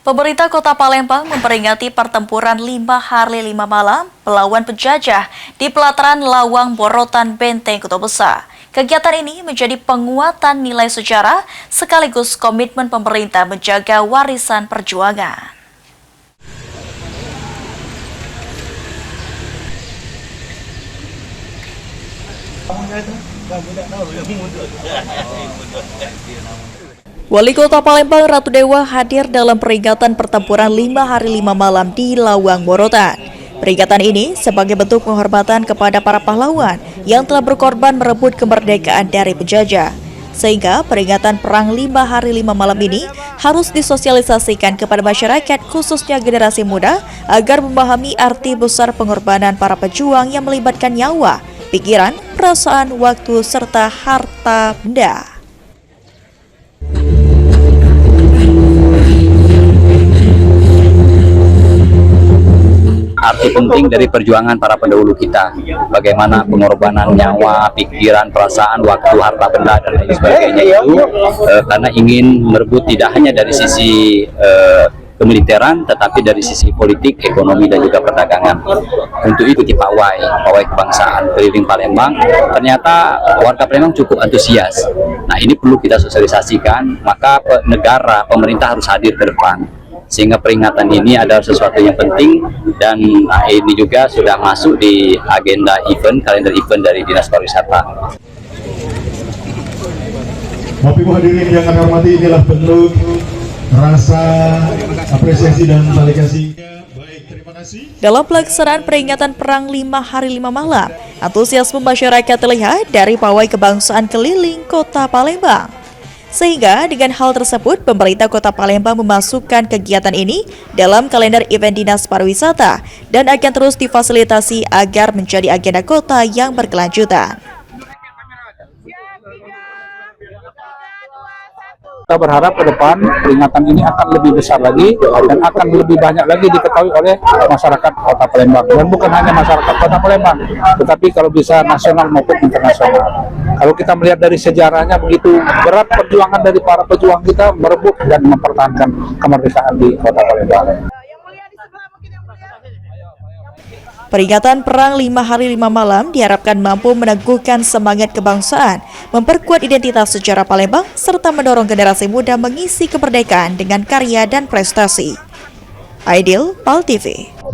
Pemerintah Kota Palembang memperingati pertempuran 5 hari 5 malam melawan penjajah di pelataran Lawang Borotan Benteng Kota Besar. Kegiatan ini menjadi penguatan nilai sejarah sekaligus komitmen pemerintah menjaga warisan perjuangan. Wali Kota Palembang Ratu Dewa hadir dalam peringatan pertempuran 5 hari 5 malam di Lawang Borotan. Peringatan ini sebagai bentuk penghormatan kepada para pahlawan yang telah berkorban merebut kemerdekaan dari penjajah. Sehingga peringatan perang 5 hari 5 malam ini harus disosialisasikan kepada masyarakat khususnya generasi muda agar memahami arti besar pengorbanan para pejuang yang melibatkan nyawa, pikiran, perasaan, waktu, serta harta benda. Arti penting dari perjuangan para pendahulu kita, bagaimana pengorbanan nyawa, pikiran, perasaan, waktu, harta benda dan lain sebagainya itu karena ingin merebut tidak hanya dari sisi kemiliteran, tetapi dari sisi politik, ekonomi dan juga perdagangan. Untuk ikuti pawai kebangsaan keliling Palembang, ternyata warga Palembang cukup antusias. Nah, ini perlu kita sosialisasikan, maka negara, pemerintah harus hadir ke depan. Sehingga peringatan ini adalah sesuatu yang penting dan ini juga sudah masuk di agenda kalender event dari Dinas Pariwisata. Bapak Ibu hadirin yang kami hormati, inilah bentuk rasa apresiasi dan validasi. Baik, terima kasih. Dalam pelaksanaan peringatan perang 5 hari 5 malam, antusiasme masyarakat terlihat dari pawai kebangsaan keliling Kota Palembang. Sehingga dengan hal tersebut, pemerintah Kota Palembang memasukkan kegiatan ini dalam kalender event Dinas Pariwisata dan akan terus difasilitasi agar menjadi agenda kota yang berkelanjutan. Kita berharap ke depan peringatan ini akan lebih besar lagi dan akan lebih banyak lagi diketahui oleh masyarakat Kota Palembang, dan bukan hanya masyarakat Kota Palembang, tetapi kalau bisa nasional maupun internasional. Kalau kita melihat dari sejarahnya, begitu berat perjuangan dari para pejuang kita merebut dan mempertahankan kemerdekaan di Kota Palembang. Peringatan perang 5 hari 5 malam diharapkan mampu meneguhkan semangat kebangsaan, memperkuat identitas sejarah Palembang, serta mendorong generasi muda mengisi kemerdekaan dengan karya dan prestasi. Aidil, PAL TV.